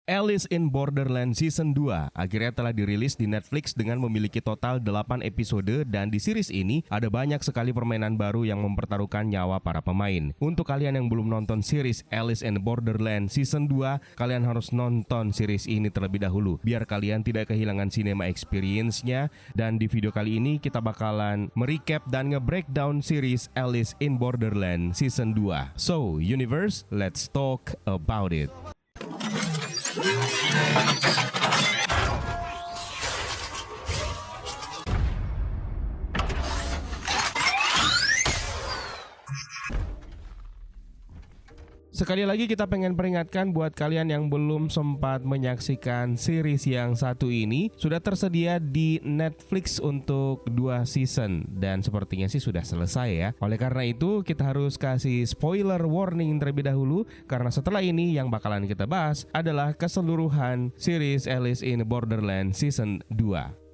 Alice in Borderland Season 2 akhirnya telah dirilis di Netflix dengan memiliki total 8 episode dan di series ini ada banyak sekali permainan baru yang mempertaruhkan nyawa para pemain. Untuk kalian yang belum nonton series Alice in Borderland Season 2, kalian harus nonton series ini terlebih dahulu biar kalian tidak kehilangan cinema experience-nya. Dan di video kali ini kita bakalan merecap dan nge-breakdown series Alice in Borderland Season 2. So, universe, let's talk about it. Sekali lagi kita pengen peringatkan buat kalian yang belum sempat menyaksikan series yang satu ini, sudah tersedia di Netflix untuk 2 season dan sepertinya sih sudah selesai ya. Oleh karena itu kita harus kasih spoiler warning terlebih dahulu karena setelah ini yang bakalan kita bahas adalah keseluruhan series Alice in Borderland Season 2.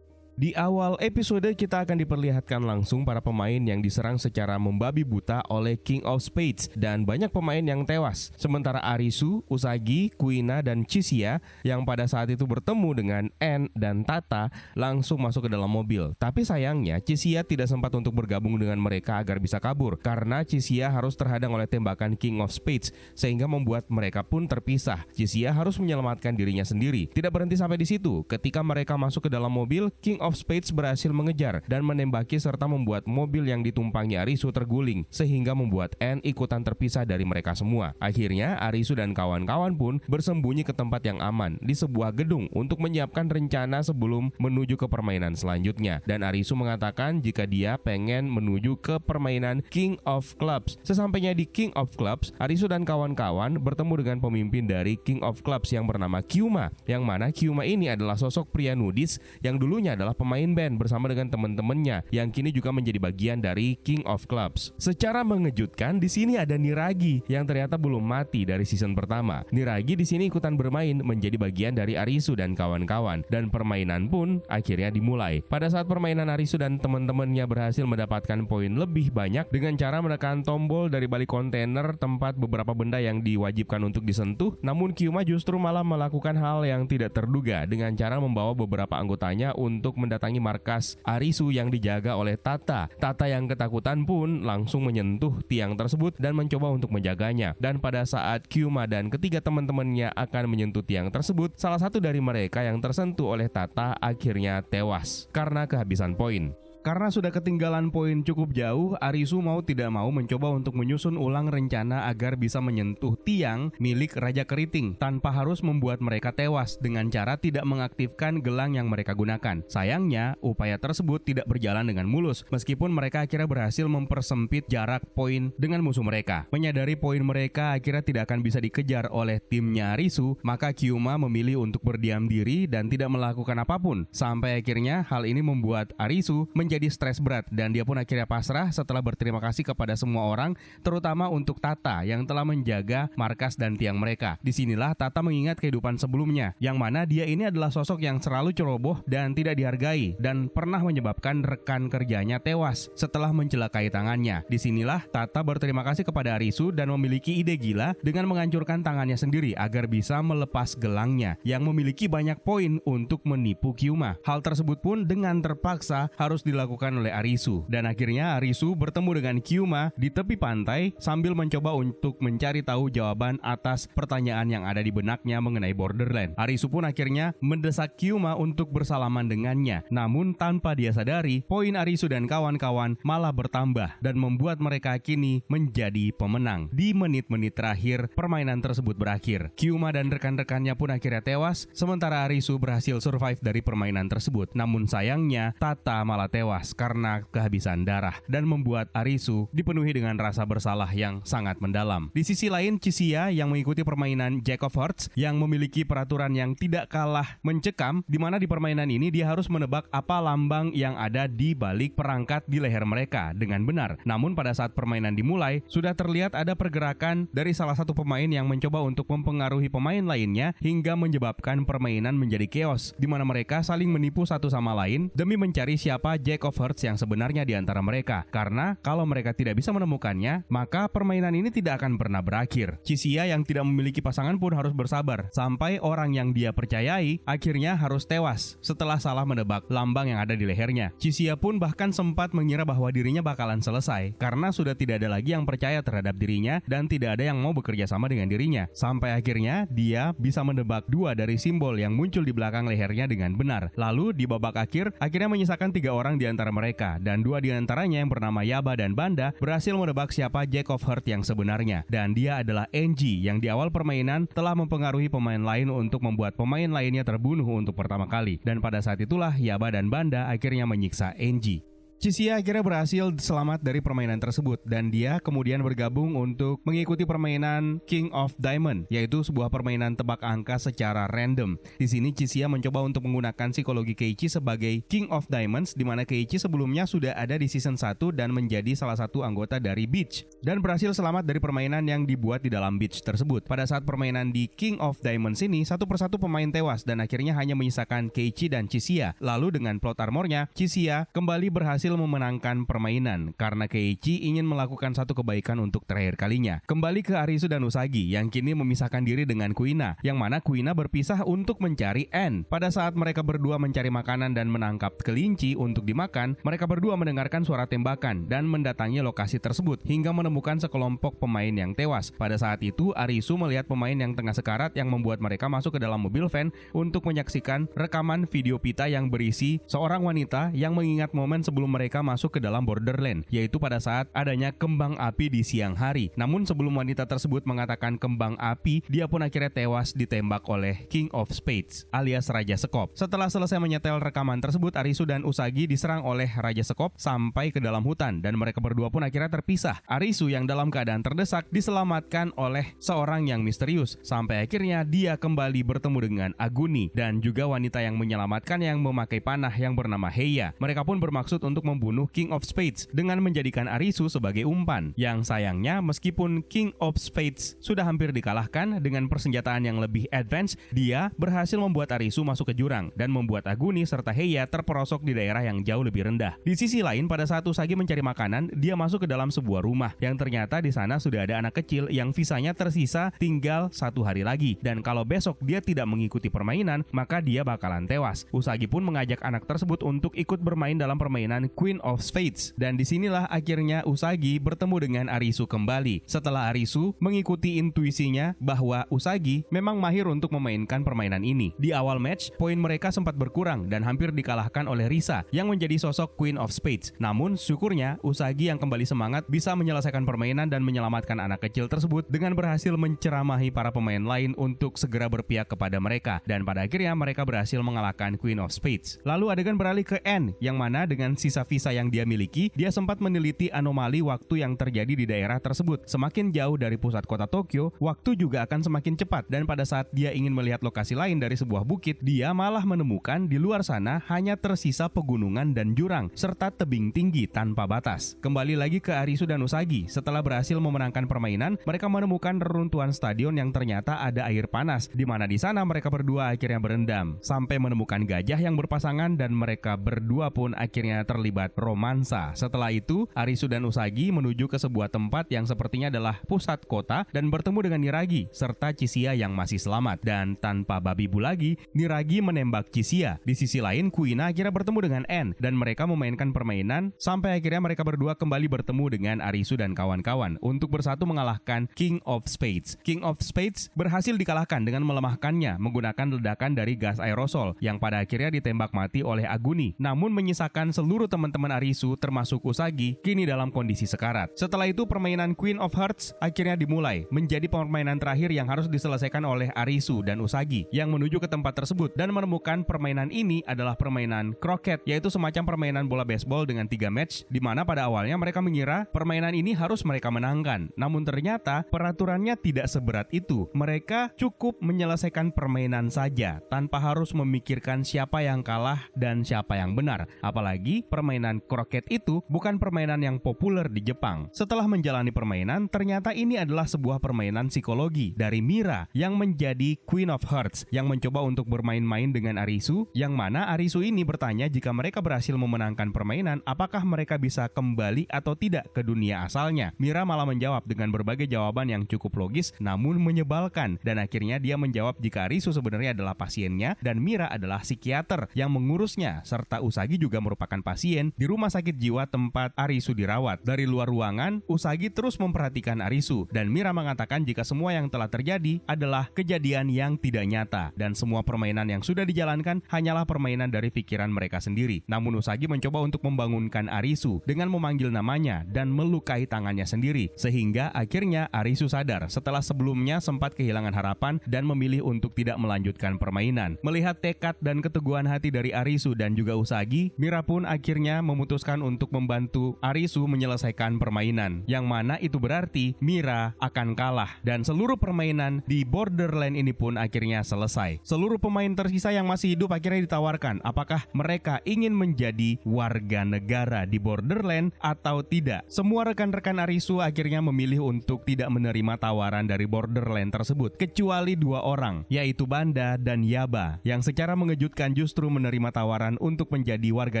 Di awal episode kita akan diperlihatkan langsung para pemain yang diserang secara membabi buta oleh King of Spades dan banyak pemain yang tewas. Sementara Arisu, Usagi, Kuina, dan Chisia yang pada saat itu bertemu dengan Anne dan Tata langsung masuk ke dalam mobil. Tapi sayangnya Chisia tidak sempat untuk bergabung dengan mereka agar bisa kabur karena Chisia harus terhadang oleh tembakan King of Spades sehingga membuat mereka pun terpisah. Chisia harus menyelamatkan dirinya sendiri. Tidak berhenti sampai di situ. Ketika mereka masuk ke dalam mobil, King of Spades berhasil mengejar dan menembaki serta membuat mobil yang ditumpangi Arisu terguling sehingga membuat Anne ikutan terpisah dari mereka semua. Akhirnya Arisu dan kawan-kawan pun bersembunyi ke tempat yang aman di sebuah gedung untuk menyiapkan rencana sebelum menuju ke permainan selanjutnya. Dan Arisu mengatakan jika dia pengen menuju ke permainan King of Clubs. Sesampainya di King of Clubs, Arisu dan kawan-kawan bertemu dengan pemimpin dari King of Clubs yang bernama Kyuma, yang mana Kyuma ini adalah sosok pria nudis yang dulunya adalah pemain band bersama dengan teman-temannya yang kini juga menjadi bagian dari King of Clubs. Secara mengejutkan di sini ada Niragi yang ternyata belum mati dari season pertama. Niragi di sini ikutan bermain menjadi bagian dari Arisu dan kawan-kawan dan permainan pun akhirnya dimulai. Pada saat permainan Arisu dan teman-temannya berhasil mendapatkan poin lebih banyak dengan cara menekan tombol dari balik kontainer tempat beberapa benda yang diwajibkan untuk disentuh, namun Kyuma justru malah melakukan hal yang tidak terduga dengan cara membawa beberapa anggotanya untuk mendatangi markas Arisu yang dijaga oleh Tata. Tata yang ketakutan pun langsung menyentuh tiang tersebut dan mencoba untuk menjaganya. Dan pada saat Kyuma dan ketiga teman-temannya akan menyentuh tiang tersebut, salah satu dari mereka yang tersentuh oleh Tata akhirnya tewas karena kehabisan poin. Karena sudah ketinggalan poin cukup jauh, Arisu mau tidak mau mencoba untuk menyusun ulang rencana agar bisa menyentuh tiang milik Raja Keriting tanpa harus membuat mereka tewas dengan cara tidak mengaktifkan gelang yang mereka gunakan. Sayangnya, upaya tersebut tidak berjalan dengan mulus meskipun mereka akhirnya berhasil mempersempit jarak poin dengan musuh mereka. Menyadari poin mereka akhirnya tidak akan bisa dikejar oleh timnya Arisu, maka Kyuma memilih untuk berdiam diri dan tidak melakukan apapun. Sampai akhirnya hal ini membuat Arisu menjadi stres berat dan dia pun akhirnya pasrah setelah berterima kasih kepada semua orang, terutama untuk Tata yang telah menjaga markas dan tiang mereka. Disinilah Tata mengingat kehidupan sebelumnya, yang mana dia ini adalah sosok yang selalu ceroboh dan tidak dihargai dan pernah menyebabkan rekan kerjanya tewas setelah mencelakai tangannya. Disinilah Tata berterima kasih kepada Arisu dan memiliki ide gila dengan menghancurkan tangannya sendiri agar bisa melepas gelangnya yang memiliki banyak poin untuk menipu Kyuma. Hal tersebut pun dengan terpaksa harus dilakukan oleh Arisu dan akhirnya Arisu bertemu dengan Kyuma di tepi pantai sambil mencoba untuk mencari tahu jawaban atas pertanyaan yang ada di benaknya mengenai Borderland. Arisu pun akhirnya mendesak Kyuma untuk bersalaman dengannya, namun tanpa dia sadari poin Arisu dan kawan-kawan malah bertambah dan membuat mereka kini menjadi pemenang. Di menit-menit terakhir permainan tersebut berakhir, Kyuma dan rekan-rekannya pun akhirnya tewas sementara Arisu berhasil survive dari permainan tersebut. Namun sayangnya Tata malah tewas karena kehabisan darah dan membuat Arisu dipenuhi dengan rasa bersalah yang sangat mendalam. Di sisi lain, Chisia yang mengikuti permainan Jack of Hearts yang memiliki peraturan yang tidak kalah mencekam, di mana di permainan ini dia harus menebak apa lambang yang ada di balik perangkat di leher mereka dengan benar. Namun pada saat permainan dimulai, sudah terlihat ada pergerakan dari salah satu pemain yang mencoba untuk mempengaruhi pemain lainnya hingga menyebabkan permainan menjadi chaos, di mana mereka saling menipu satu sama lain demi mencari siapa Jack Jack of Hearts yang sebenarnya di antara mereka. Karena kalau mereka tidak bisa menemukannya, maka permainan ini tidak akan pernah berakhir. Chisia yang tidak memiliki pasangan pun harus bersabar sampai orang yang dia percayai akhirnya harus tewas setelah salah menebak lambang yang ada di lehernya. Chisia pun bahkan sempat mengira bahwa dirinya bakalan selesai karena sudah tidak ada lagi yang percaya terhadap dirinya dan tidak ada yang mau bekerja sama dengan dirinya. Sampai akhirnya dia bisa menebak 2 dari simbol yang muncul di belakang lehernya dengan benar. Lalu di babak akhir, akhirnya menyisakan 3 orang di antara mereka, dan 2 di antaranya yang bernama Yaba dan Banda berhasil menebak siapa Jack of Hearts yang sebenarnya. Dan dia adalah Angie yang di awal permainan telah mempengaruhi pemain lain untuk membuat pemain lainnya terbunuh untuk pertama kali. Dan pada saat itulah Yaba dan Banda akhirnya menyiksa Angie. Chisia akhirnya berhasil selamat dari permainan tersebut dan dia kemudian bergabung untuk mengikuti permainan King of Diamond, yaitu sebuah permainan tebak angka secara random. Di sini Chisia mencoba untuk menggunakan psikologi Keiichi sebagai King of Diamonds, di mana Keiichi sebelumnya sudah ada di season 1 dan menjadi salah satu anggota dari Beach dan berhasil selamat dari permainan yang dibuat di dalam Beach tersebut. Pada saat permainan di King of Diamonds ini, satu persatu pemain tewas dan akhirnya hanya menyisakan Keiichi dan Chisia. Lalu dengan plot armornya, Chisia kembali berhasil memenangkan permainan karena Keiichi ingin melakukan satu kebaikan untuk terakhir kalinya. Kembali ke Arisu dan Usagi yang kini memisahkan diri dengan Kuina, yang mana Kuina berpisah untuk mencari Anne. Pada saat mereka berdua mencari makanan dan menangkap kelinci untuk dimakan, mereka berdua mendengarkan suara tembakan dan mendatangi lokasi tersebut hingga menemukan sekelompok pemain yang tewas. Pada saat itu Arisu melihat pemain yang tengah sekarat yang membuat mereka masuk ke dalam mobil van untuk menyaksikan rekaman video pita yang berisi seorang wanita yang mengingat momen sebelum mereka masuk ke dalam Borderland, yaitu pada saat adanya kembang api di siang hari. Namun sebelum wanita tersebut mengatakan kembang api, dia pun akhirnya tewas ditembak oleh King of Spades alias Raja Sekop. Setelah selesai menyetel rekaman tersebut, Arisu dan Usagi diserang oleh Raja Sekop sampai ke dalam hutan dan mereka berdua pun akhirnya terpisah. Arisu yang dalam keadaan terdesak diselamatkan oleh seorang yang misterius sampai akhirnya dia kembali bertemu dengan Aguni dan juga wanita yang menyelamatkan yang memakai panah yang bernama Heia. Mereka pun bermaksud untuk membunuh King of Spades dengan menjadikan Arisu sebagai umpan. Yang sayangnya meskipun King of Spades sudah hampir dikalahkan dengan persenjataan yang lebih advance, dia berhasil membuat Arisu masuk ke jurang dan membuat Aguni serta Heia terperosok di daerah yang jauh lebih rendah. Di sisi lain, pada saat Usagi mencari makanan, dia masuk ke dalam sebuah rumah yang ternyata di sana sudah ada anak kecil yang visanya tersisa tinggal 1 hari lagi, dan kalau besok dia tidak mengikuti permainan maka dia bakalan tewas. Usagi pun mengajak anak tersebut untuk ikut bermain dalam permainan Queen of Spades, dan disinilah akhirnya Usagi bertemu dengan Arisu kembali setelah Arisu mengikuti intuisinya bahwa Usagi memang mahir untuk memainkan permainan ini. Di awal match, poin mereka sempat berkurang dan hampir dikalahkan oleh Risa yang menjadi sosok Queen of Spades. Namun syukurnya Usagi yang kembali semangat bisa menyelesaikan permainan dan menyelamatkan anak kecil tersebut dengan berhasil menceramahi para pemain lain untuk segera berpihak kepada mereka, dan pada akhirnya mereka berhasil mengalahkan Queen of Spades. Lalu adegan beralih ke Anne, yang mana dengan sisa visa yang dia miliki, dia sempat meneliti anomali waktu yang terjadi di daerah tersebut. Semakin jauh dari pusat kota Tokyo, waktu juga akan semakin cepat, dan pada saat dia ingin melihat lokasi lain dari sebuah bukit, dia malah menemukan di luar sana hanya tersisa pegunungan dan jurang serta tebing tinggi tanpa batas. Kembali lagi ke Arisu dan Usagi, setelah berhasil memenangkan permainan, mereka menemukan reruntuhan stadion yang ternyata ada air panas, di mana di sana mereka berdua akhirnya berendam sampai menemukan gajah yang berpasangan dan mereka berdua pun akhirnya terlibat romansa. Setelah itu, Arisu dan Usagi menuju ke sebuah tempat yang sepertinya adalah pusat kota dan bertemu dengan Niragi serta Chisia yang masih selamat. Dan tanpa babi bu lagi, Niragi menembak Chisia. Di sisi lain, Kuina akhirnya bertemu dengan Anne dan mereka memainkan permainan sampai akhirnya mereka berdua kembali bertemu dengan Arisu dan kawan-kawan untuk bersatu mengalahkan King of Spades. King of Spades berhasil dikalahkan dengan melemahkannya menggunakan ledakan dari gas aerosol yang pada akhirnya ditembak mati oleh Aguni, namun menyisakan seluruh teman-teman Arisu termasuk Usagi kini dalam kondisi sekarat. Setelah itu permainan Queen of Hearts akhirnya dimulai, menjadi permainan terakhir yang harus diselesaikan oleh Arisu dan Usagi yang menuju ke tempat tersebut dan menemukan permainan ini adalah permainan croquet, yaitu semacam permainan bola baseball dengan 3 match, di mana pada awalnya mereka mengira permainan ini harus mereka menangkan. Namun ternyata peraturannya tidak seberat itu. Mereka cukup menyelesaikan permainan saja tanpa harus memikirkan siapa yang kalah dan siapa yang benar. Apalagi permainan permainan kroket itu bukan permainan yang populer di Jepang. Setelah menjalani permainan, ternyata ini adalah sebuah permainan psikologi dari Mira yang menjadi Queen of Hearts yang mencoba untuk bermain-main dengan Arisu, yang mana Arisu ini bertanya jika mereka berhasil memenangkan permainan, apakah mereka bisa kembali atau tidak ke dunia asalnya. Mira malah menjawab dengan berbagai jawaban yang cukup logis namun menyebalkan, dan akhirnya dia menjawab jika Arisu sebenarnya adalah pasiennya dan Mira adalah psikiater yang mengurusnya, serta Usagi juga merupakan pasien di rumah sakit jiwa tempat Arisu dirawat. Dari luar ruangan, Usagi terus memperhatikan Arisu dan Mira mengatakan jika semua yang telah terjadi adalah kejadian yang tidak nyata dan semua permainan yang sudah dijalankan hanyalah permainan dari pikiran mereka sendiri. Namun Usagi mencoba untuk membangunkan Arisu dengan memanggil namanya dan melukai tangannya sendiri, sehingga akhirnya Arisu sadar setelah sebelumnya sempat kehilangan harapan dan memilih untuk tidak melanjutkan permainan. Melihat tekad dan keteguhan hati dari Arisu dan juga Usagi, Mira pun akhirnya memutuskan untuk membantu Arisu menyelesaikan permainan, yang mana itu berarti Mira akan kalah dan seluruh permainan di Borderland ini pun akhirnya selesai. Seluruh pemain tersisa yang masih hidup akhirnya ditawarkan apakah mereka ingin menjadi warga negara di Borderland atau tidak. Semua rekan-rekan Arisu akhirnya memilih untuk tidak menerima tawaran dari Borderland tersebut, kecuali 2 orang, yaitu Banda dan Yaba, yang secara mengejutkan justru menerima tawaran untuk menjadi warga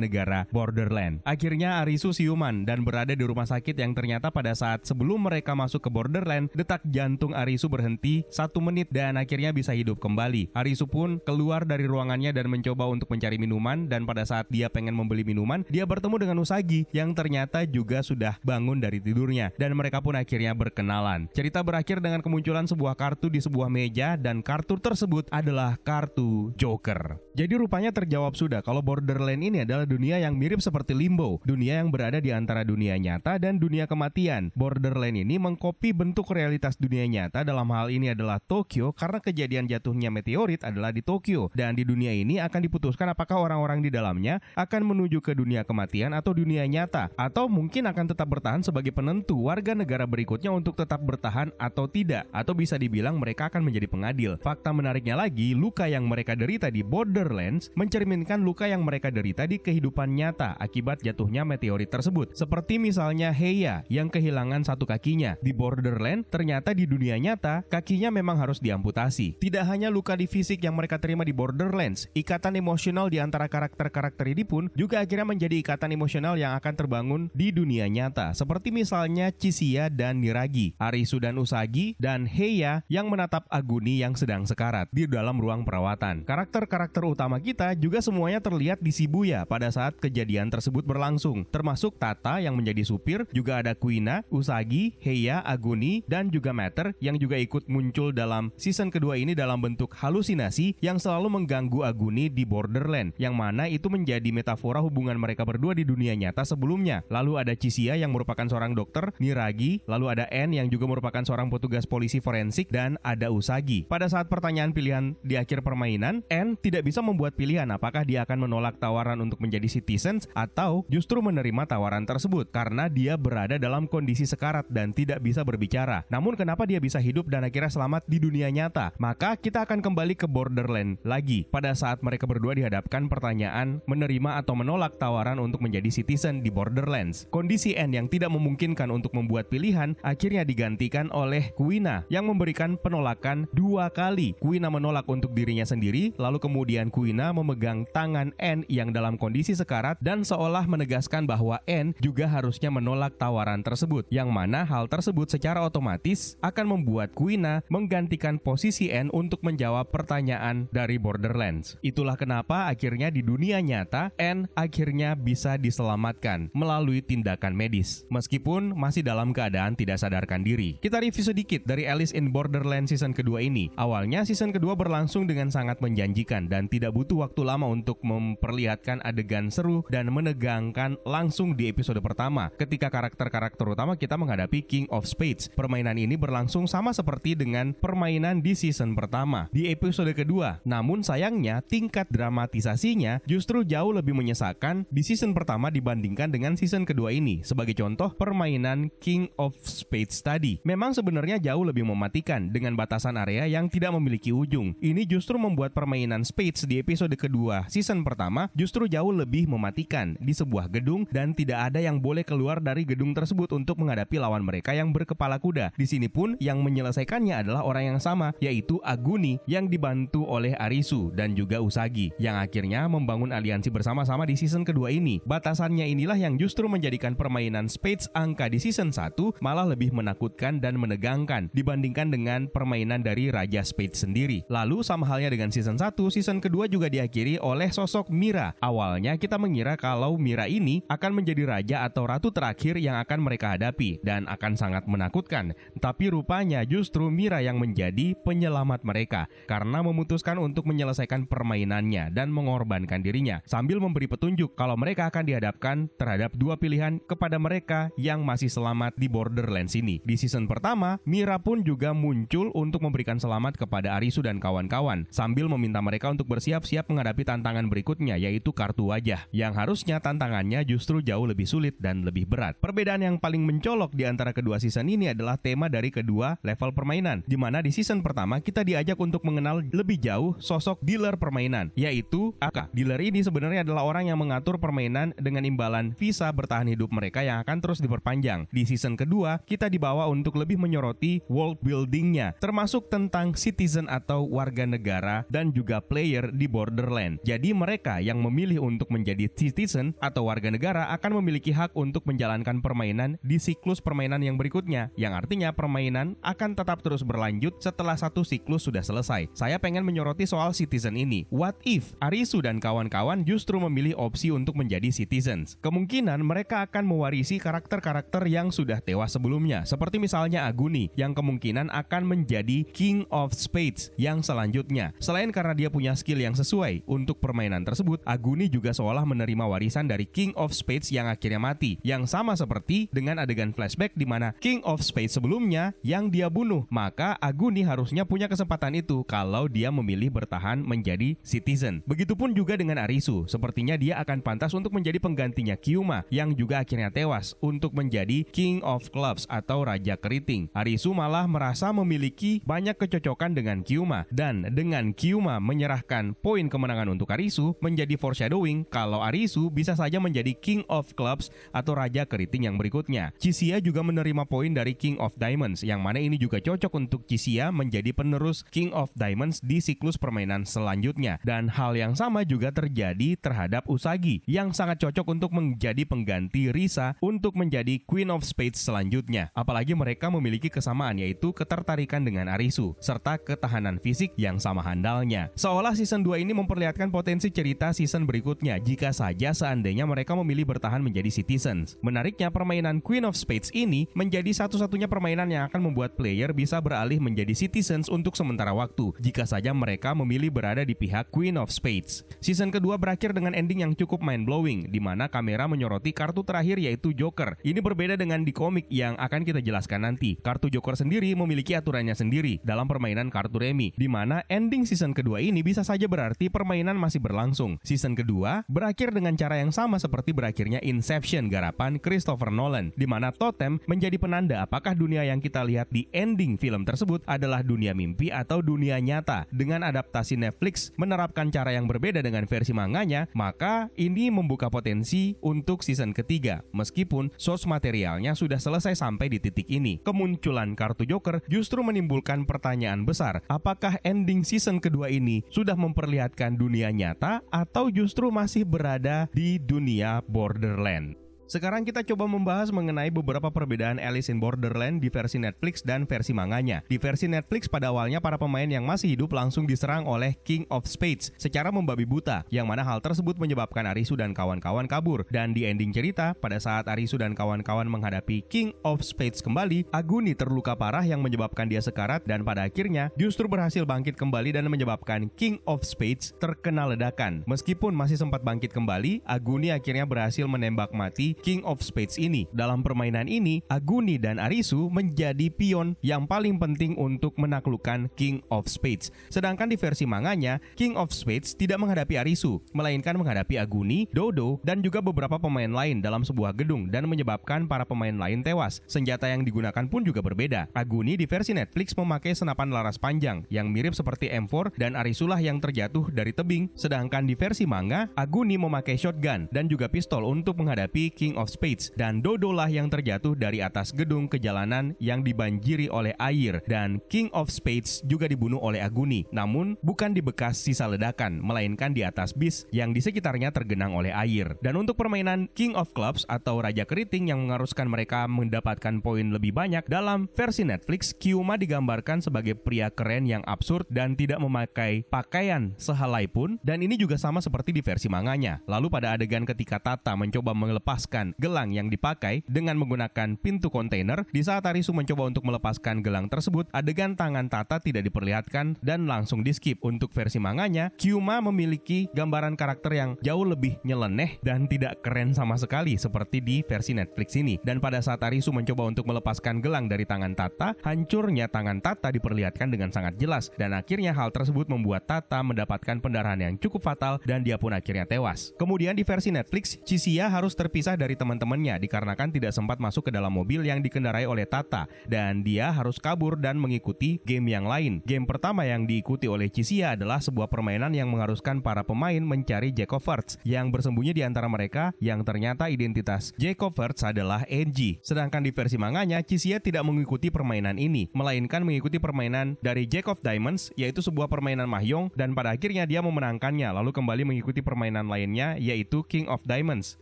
negara Borderland. Akhirnya Arisu siuman dan berada di rumah sakit yang ternyata pada saat sebelum mereka masuk ke Borderland, detak jantung Arisu berhenti 1 menit dan akhirnya bisa hidup kembali. Arisu pun keluar dari ruangannya dan mencoba untuk mencari minuman, dan pada saat dia pengen membeli minuman, dia bertemu dengan Usagi yang ternyata juga sudah bangun dari tidurnya dan mereka pun akhirnya berkenalan. Cerita berakhir dengan kemunculan sebuah kartu di sebuah meja dan kartu tersebut adalah kartu Joker. Jadi rupanya terjawab sudah kalau Borderland ini adalah dunia yang mirip seperti Limbo, dunia yang berada di antara dunia nyata dan dunia kematian. Borderland ini mengkopi bentuk realitas dunia nyata, dalam hal ini adalah Tokyo, karena kejadian jatuhnya meteorit adalah di Tokyo, dan di dunia ini akan diputuskan apakah orang-orang di dalamnya akan menuju ke dunia kematian atau dunia nyata, atau mungkin akan tetap bertahan sebagai penentu warga negara berikutnya untuk tetap bertahan atau tidak, atau bisa dibilang mereka akan menjadi pengadil. Fakta menariknya lagi, luka yang mereka derita di Borderlands mencerminkan luka yang mereka derita di kehidupan nyata akibat jatuhnya meteorit tersebut. Seperti misalnya Heya yang kehilangan 1 kakinya. Di Borderland, ternyata di dunia nyata, kakinya memang harus diamputasi. Tidak hanya luka di fisik yang mereka terima di Borderlands, ikatan emosional di antara karakter-karakter ini pun juga akhirnya menjadi ikatan emosional yang akan terbangun di dunia nyata. Seperti misalnya Chisiya dan Niragi, Arisu dan Usagi, dan Heya yang menatap Aguni yang sedang sekarat di dalam ruang perawatan. Karakter-karakter utama kita juga semuanya terlihat di Shibuya pada saat kejadian tersebut berlangsung, termasuk Tata yang menjadi supir, juga ada Kuina, Usagi, Heya, Aguni, dan juga Matter yang juga ikut muncul dalam season kedua ini dalam bentuk halusinasi yang selalu mengganggu Aguni di Borderland, yang mana itu menjadi metafora hubungan mereka berdua di dunia nyata sebelumnya. Lalu ada Chisiya yang merupakan seorang dokter, Niragi, lalu ada En yang juga merupakan seorang petugas polisi forensik, dan ada Usagi. Pada saat pertanyaan pilihan di akhir permainan, En tidak bisa membuat pilihan apakah dia akan menolak tawaran untuk menjadi citizens atau justru menerima tawaran tersebut karena dia berada dalam kondisi sekarat dan tidak bisa berbicara. Namun kenapa dia bisa hidup dan akhirnya selamat di dunia nyata? Maka kita akan kembali ke Borderland lagi pada saat mereka berdua dihadapkan pertanyaan menerima atau menolak tawaran untuk menjadi citizen di Borderlands. Kondisi En yang tidak memungkinkan untuk membuat pilihan akhirnya digantikan oleh Kuina yang memberikan penolakan 2 kali. Kuina menolak untuk dirinya sendiri, lalu kemudian Kuina memegang tangan En yang dalam kondisi sekarat dan seolah menegaskan bahwa En juga harusnya menolak tawaran tersebut, yang mana hal tersebut secara otomatis akan membuat Kuina menggantikan posisi En untuk menjawab pertanyaan dari Borderlands. Itulah kenapa akhirnya di dunia nyata En akhirnya bisa diselamatkan melalui tindakan medis meskipun masih dalam keadaan tidak sadarkan diri. Kita review sedikit dari Alice in Borderland season kedua ini. Awalnya season kedua berlangsung dengan sangat menjanjikan dan tidak butuh waktu lama untuk memperlihatkan adegan seru dan menegangkan langsung di episode pertama ketika karakter-karakter utama kita menghadapi King of Spades. Permainan ini berlangsung sama seperti dengan permainan di season pertama di episode kedua. Namun sayangnya tingkat dramatisasinya justru jauh lebih menyesakan di season pertama dibandingkan dengan season kedua ini. Sebagai contoh, permainan King of Spades tadi memang sebenarnya jauh lebih mematikan dengan batasan area yang tidak memiliki ujung. Ini justru membuat permainan Spades di episode kedua season pertama justru jauh lebih mematikan didirikan di sebuah gedung dan tidak ada yang boleh keluar dari gedung tersebut untuk menghadapi lawan mereka yang berkepala kuda. Di sini pun yang menyelesaikannya adalah orang yang sama, yaitu Aguni yang dibantu oleh Arisu dan juga Usagi, yang akhirnya membangun aliansi bersama-sama di season kedua ini. Batasannya inilah yang justru menjadikan permainan Spades angka di season 1 malah lebih menakutkan dan menegangkan dibandingkan dengan permainan dari Raja Spades sendiri. Lalu sama halnya dengan season 1, season kedua juga diakhiri oleh sosok Mira. Awalnya kita mengira kalau Mira ini akan menjadi raja atau ratu terakhir yang akan mereka hadapi dan akan sangat menakutkan. Tapi rupanya justru Mira yang menjadi penyelamat mereka karena memutuskan untuk menyelesaikan permainannya dan mengorbankan dirinya sambil memberi petunjuk kalau mereka akan dihadapkan terhadap dua pilihan kepada mereka yang masih selamat di Borderlands ini. Di season pertama, Mira pun juga muncul untuk memberikan selamat kepada Arisu dan kawan-kawan sambil meminta mereka untuk bersiap-siap menghadapi tantangan berikutnya, yaitu kartu wajah, yang harusnya tantangannya justru jauh lebih sulit dan lebih berat. Perbedaan yang paling mencolok di antara kedua season ini adalah tema dari kedua level permainan, di mana di season pertama kita diajak untuk mengenal lebih jauh sosok dealer permainan, yaitu Aka. Dealer ini sebenarnya adalah orang yang mengatur permainan dengan imbalan visa bertahan hidup mereka yang akan terus diperpanjang. Di season kedua, kita dibawa untuk lebih menyoroti world buildingnya, termasuk tentang citizen atau warga negara dan juga player di Borderlands. Jadi mereka yang memilih untuk menjadi citizen atau warga negara akan memiliki hak untuk menjalankan permainan di siklus permainan yang berikutnya, yang artinya permainan akan tetap terus berlanjut setelah satu siklus sudah selesai. Saya pengen menyoroti soal citizen ini. What if Arisu dan kawan-kawan justru memilih opsi untuk menjadi citizens? Kemungkinan mereka akan mewarisi karakter-karakter yang sudah tewas sebelumnya, seperti misalnya Aguni yang kemungkinan akan menjadi King of Spades yang selanjutnya. Selain karena dia punya skill yang sesuai untuk permainan tersebut, Aguni juga seolah menerima warisan dari King of Spades yang akhirnya mati, yang sama seperti dengan adegan flashback di mana King of Spades sebelumnya yang dia bunuh. Maka Aguni harusnya punya kesempatan itu kalau dia memilih bertahan menjadi citizen. Begitupun juga dengan Arisu, sepertinya dia akan pantas untuk menjadi penggantinya Kyuma yang juga akhirnya tewas untuk menjadi King of Clubs atau Raja Keriting. Arisu malah merasa memiliki banyak kecocokan dengan Kyuma, dan dengan Kyuma menyerahkan poin kemenangan untuk Arisu menjadi foreshadowing kalau Arisu bisa saja menjadi King of Clubs atau Raja Keriting yang berikutnya. Chisia juga menerima poin dari King of Diamonds, yang mana ini juga cocok untuk Chisia menjadi penerus King of Diamonds di siklus permainan selanjutnya. Dan hal yang sama juga terjadi terhadap Usagi yang sangat cocok untuk menjadi pengganti Risa untuk menjadi Queen of Spades selanjutnya. Apalagi mereka memiliki kesamaan, yaitu ketertarikan dengan Arisu serta ketahanan fisik yang sama handalnya. Seolah season 2 ini memperlihatkan potensi cerita season berikutnya jika saja seandainya mereka memilih bertahan menjadi citizens. Menariknya, permainan Queen of Spades ini menjadi satu-satunya permainan yang akan membuat player bisa beralih menjadi citizens untuk sementara waktu jika saja mereka memilih berada di pihak Queen of Spades. Season kedua berakhir dengan ending yang cukup mind-blowing, di mana kamera menyoroti kartu terakhir, yaitu Joker. Ini berbeda dengan di komik yang akan kita jelaskan nanti. Kartu Joker sendiri memiliki aturannya sendiri dalam permainan kartu remi, di mana ending season kedua ini bisa saja berarti permainan masih berlangsung. Season kedua berakhir dengan cara yang sama seperti berakhirnya Inception garapan Christopher Nolan, di mana totem menjadi penanda apakah dunia yang kita lihat di ending film tersebut adalah dunia mimpi atau dunia nyata. Dengan adaptasi Netflix menerapkan cara yang berbeda dengan versi manganya, maka ini membuka potensi untuk season ketiga. Meskipun source materialnya sudah selesai sampai di titik ini, kemunculan kartu Joker justru menimbulkan pertanyaan besar. Apakah ending season kedua ini sudah memperlihatkan dunia nyata atau justru masih berada di dunia Borderlands? Sekarang kita coba membahas mengenai beberapa perbedaan Alice in Borderland di versi Netflix dan versi manganya. Di versi Netflix pada awalnya para pemain yang masih hidup langsung diserang oleh King of Spades secara membabi buta, yang mana hal tersebut menyebabkan Arisu dan kawan-kawan kabur. Dan di ending cerita, pada saat Arisu dan kawan-kawan menghadapi King of Spades kembali, Aguni terluka parah yang menyebabkan dia sekarat dan pada akhirnya justru berhasil bangkit kembali dan menyebabkan King of Spades terkena ledakan. Meskipun masih sempat bangkit kembali, Aguni akhirnya berhasil menembak mati King of Spades ini. Dalam permainan ini, Aguni dan Arisu menjadi pion yang paling penting untuk menaklukkan King of Spades. Sedangkan di versi manganya, King of Spades tidak menghadapi Arisu, melainkan menghadapi Aguni, Dodo, dan juga beberapa pemain lain dalam sebuah gedung dan menyebabkan para pemain lain tewas. Senjata yang digunakan pun juga berbeda. Aguni di versi Netflix memakai senapan laras panjang yang mirip seperti M4 dan Arisulah yang terjatuh dari tebing, sedangkan di versi manga, Aguni memakai shotgun dan juga pistol untuk menghadapi King of Spades, dan Dodo lah yang terjatuh dari atas gedung ke jalanan yang dibanjiri oleh air, dan King of Spades juga dibunuh oleh Aguni, namun bukan di bekas sisa ledakan, melainkan di atas bis yang di sekitarnya tergenang oleh air. Dan untuk permainan King of Clubs atau Raja Keriting yang mengharuskan mereka mendapatkan poin lebih banyak, dalam versi Netflix, Kyuma digambarkan sebagai pria keren yang absurd dan tidak memakai pakaian sehelai pun, dan ini juga sama seperti di versi manganya. Lalu pada adegan ketika Tata mencoba melepaskan gelang yang dipakai dengan menggunakan pintu kontainer, di saat Arisu mencoba untuk melepaskan gelang tersebut, adegan tangan Tata tidak diperlihatkan dan langsung di skip. Untuk versi manganya, Kyuma memiliki gambaran karakter yang jauh lebih nyeleneh dan tidak keren sama sekali seperti di versi Netflix ini. Dan pada saat Arisu mencoba untuk melepaskan gelang dari tangan Tata, hancurnya tangan Tata diperlihatkan dengan sangat jelas, dan akhirnya hal tersebut membuat Tata mendapatkan pendarahan yang cukup fatal dan dia pun akhirnya tewas. Kemudian di versi Netflix, Chisiya harus terpisah dari teman-temannya dikarenakan tidak sempat masuk ke dalam mobil yang dikendarai oleh Tata, dan dia harus kabur dan mengikuti game yang lain. Game pertama yang diikuti oleh Chisiya adalah sebuah permainan yang mengharuskan para pemain mencari Jack of Hearts yang bersembunyi di antara mereka, yang ternyata identitas Jack of Hearts adalah Enji. Sedangkan di versi manganya, Chisiya tidak mengikuti permainan ini, melainkan mengikuti permainan dari Jack of Diamonds, yaitu sebuah permainan mahjong, dan pada akhirnya dia memenangkannya, lalu kembali mengikuti permainan lainnya, yaitu King of Diamonds,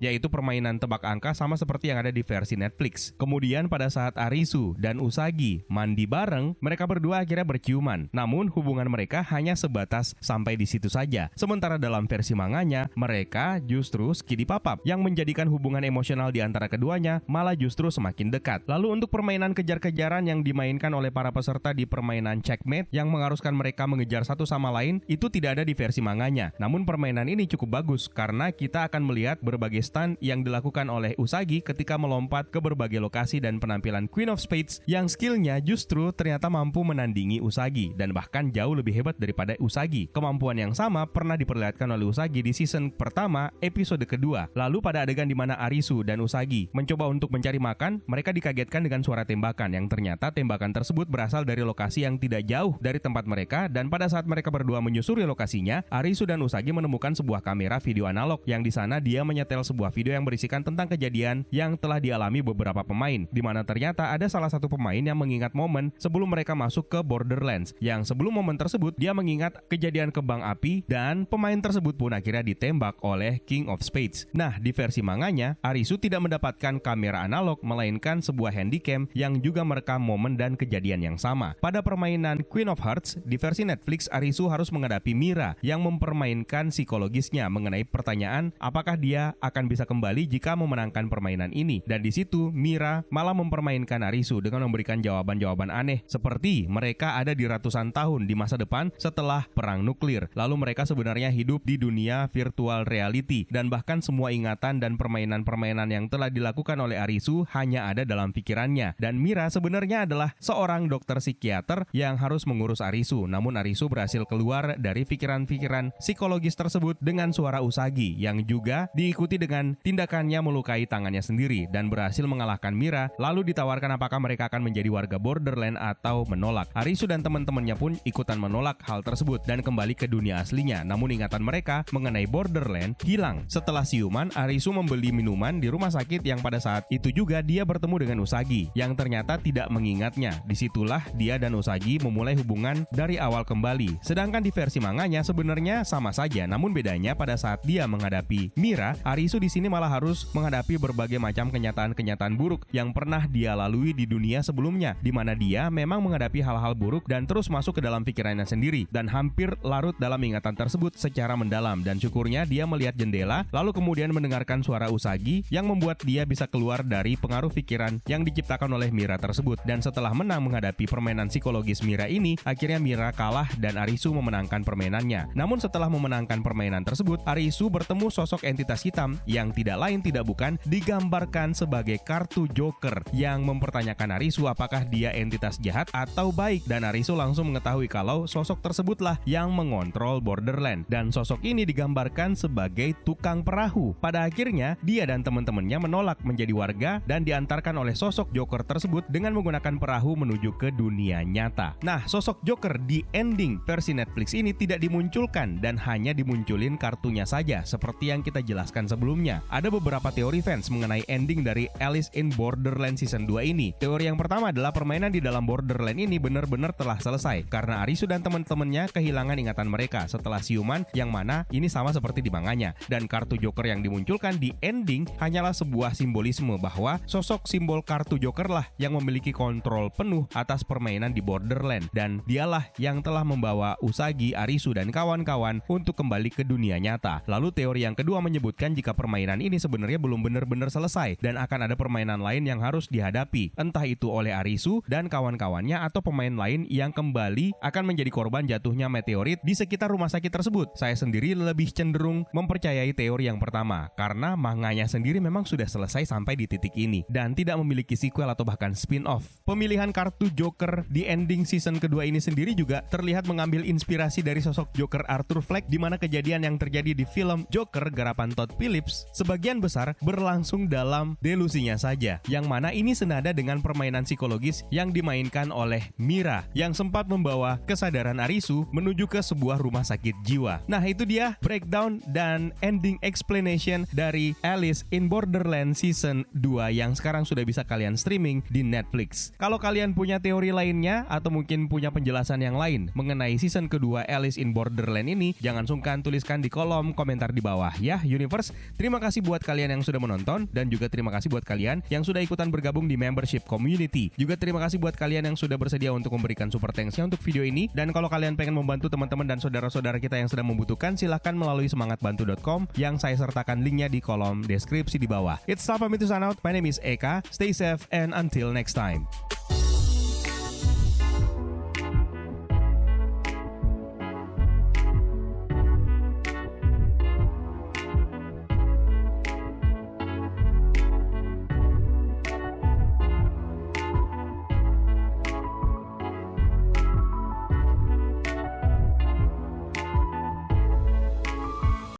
yaitu permainan tebak angka sama seperti yang ada di versi Netflix. Kemudian pada saat Arisu dan Usagi mandi bareng, mereka berdua akhirnya berciuman, namun hubungan mereka hanya sebatas sampai di situ saja. Sementara dalam versi manganya, mereka justru skidi papap, yang menjadikan hubungan emosional di antara keduanya malah justru semakin dekat. Lalu untuk permainan kejar-kejaran yang dimainkan oleh para peserta di permainan checkmate yang mengharuskan mereka mengejar satu sama lain, itu tidak ada di versi manganya. Namun permainan ini cukup bagus karena kita akan melihat berbagai stunt yang dilakukan oleh Usagi ketika melompat ke berbagai lokasi, dan penampilan Queen of Spades yang skillnya justru ternyata mampu menandingi Usagi dan bahkan jauh lebih hebat daripada Usagi. Kemampuan yang sama pernah diperlihatkan oleh Usagi di season pertama episode kedua. Lalu pada adegan di mana Arisu dan Usagi mencoba untuk mencari makan, mereka dikagetkan dengan suara tembakan yang ternyata tembakan tersebut berasal dari lokasi yang tidak jauh dari tempat mereka, dan pada saat mereka berdua menyusuri lokasinya, Arisu dan Usagi menemukan sebuah kamera video analog yang di sana dia menyetel sebuah video yang berisikan tentang kejadian yang telah dialami beberapa pemain, di mana ternyata ada salah satu pemain yang mengingat momen sebelum mereka masuk ke Borderlands, yang sebelum momen tersebut dia mengingat kejadian kembang api, dan pemain tersebut pun akhirnya ditembak oleh King of Spades. Nah, di versi manganya, Arisu tidak mendapatkan kamera analog, melainkan sebuah handycam yang juga merekam momen dan kejadian yang sama. Pada permainan Queen of Hearts, di versi Netflix, Arisu harus menghadapi Mira yang mempermainkan psikologisnya mengenai pertanyaan apakah dia akan bisa kembali jika memenangkan permainan ini. Dan di situ, Mira malah mempermainkan Arisu dengan memberikan jawaban-jawaban aneh, seperti mereka ada di ratusan tahun di masa depan setelah perang nuklir. Lalu mereka sebenarnya hidup di dunia virtual reality, dan bahkan semua ingatan dan permainan-permainan yang telah dilakukan oleh Arisu hanya ada dalam pikirannya. Dan Mira sebenarnya adalah seorang dokter psikiater yang harus mengurus Arisu, namun Arisu berhasil keluar dari pikiran-pikiran psikologis tersebut dengan suara Usagi yang juga diikuti dengan tindakannya melukai tangannya sendiri dan berhasil mengalahkan Mira. Lalu ditawarkan apakah mereka akan menjadi warga Borderland atau menolak. Arisu dan teman-temannya pun ikutan menolak hal tersebut dan kembali ke dunia aslinya, namun ingatan mereka mengenai Borderland hilang. Setelah siuman, Arisu membeli minuman di rumah sakit yang pada saat itu juga dia bertemu dengan Usagi yang ternyata tidak mengingatnya. Disitulah dia dan Usagi memulai hubungan dari awal kembali. Sedangkan di versi manganya sebenarnya sama saja, namun bedanya pada saat dia menghadapi Mira, Arisu di sini malah harus menghadapi berbagai macam kenyataan-kenyataan buruk yang pernah dia lalui di dunia sebelumnya, di mana dia memang menghadapi hal-hal buruk dan terus masuk ke dalam pikirannya sendiri dan hampir larut dalam ingatan tersebut secara mendalam. Dan syukurnya dia melihat jendela, lalu kemudian mendengarkan suara Usagi yang membuat dia bisa keluar dari pengaruh pikiran yang diciptakan oleh Mira tersebut. Dan setelah menang menghadapi permainan psikologis Mira ini, akhirnya Mira kalah dan Arisu memenangkan permainannya. Namun setelah memenangkan permainan tersebut, Arisu bertemu sosok entitas hitam yang tidak lain tidak bukan, digambarkan sebagai kartu Joker yang mempertanyakan Arisu apakah dia entitas jahat atau baik, dan Arisu langsung mengetahui kalau sosok tersebutlah yang mengontrol Borderland, dan sosok ini digambarkan sebagai tukang perahu. Pada akhirnya, dia dan teman-temannya menolak menjadi warga dan diantarkan oleh sosok Joker tersebut dengan menggunakan perahu menuju ke dunia nyata. Nah, sosok Joker di ending versi Netflix ini tidak dimunculkan dan hanya dimunculin kartunya saja seperti yang kita jelaskan sebelumnya. Ada beberapa teori fans mengenai ending dari Alice in Borderland Season 2 ini. Teori yang pertama adalah permainan di dalam Borderland ini benar-benar telah selesai karena Arisu dan teman-temannya kehilangan ingatan mereka setelah siuman, yang mana ini sama seperti di manganya. Dan kartu Joker yang dimunculkan di ending hanyalah sebuah simbolisme bahwa sosok simbol kartu Joker lah yang memiliki kontrol penuh atas permainan di Borderland, dan dialah yang telah membawa Usagi, Arisu, dan kawan-kawan untuk kembali ke dunia nyata. Lalu teori yang kedua menyebutkan jika permainan ini sebenarnya belum benar-benar selesai dan akan ada permainan lain yang harus dihadapi, entah itu oleh Arisu dan kawan-kawannya atau pemain lain yang kembali akan menjadi korban jatuhnya meteorit di sekitar rumah sakit tersebut. Saya sendiri lebih cenderung mempercayai teori yang pertama karena manganya sendiri memang sudah selesai sampai di titik ini dan tidak memiliki sequel atau bahkan spin-off. Pemilihan kartu Joker di ending season kedua ini sendiri juga terlihat mengambil inspirasi dari sosok Joker Arthur Fleck, di mana kejadian yang terjadi di film Joker garapan Todd Phillips sebagian besar berlangsung dalam delusinya saja, yang mana ini senada dengan permainan psikologis yang dimainkan oleh Mira yang sempat membawa kesadaran Arisu menuju ke sebuah rumah sakit jiwa. Nah, itu dia breakdown dan ending explanation dari Alice in Borderland Season 2 yang sekarang sudah bisa kalian streaming di Netflix. Kalau kalian punya teori lainnya atau mungkin punya penjelasan yang lain mengenai season kedua Alice in Borderland ini, jangan sungkan tuliskan di kolom komentar di bawah ya, Universe. Terima kasih buat kalian yang sudah menonton dan juga terima kasih buat kalian yang sudah ikutan bergabung di membership community. Juga terima kasih buat kalian yang sudah bersedia untuk memberikan super thanks-nya untuk video ini. Dan kalau kalian pengen membantu teman-teman dan saudara-saudara kita yang sedang membutuhkan, silahkan melalui semangatbantu.com yang saya sertakan linknya di kolom deskripsi di bawah. It's time for me to sign out. My name is Eka. Stay safe and until next time.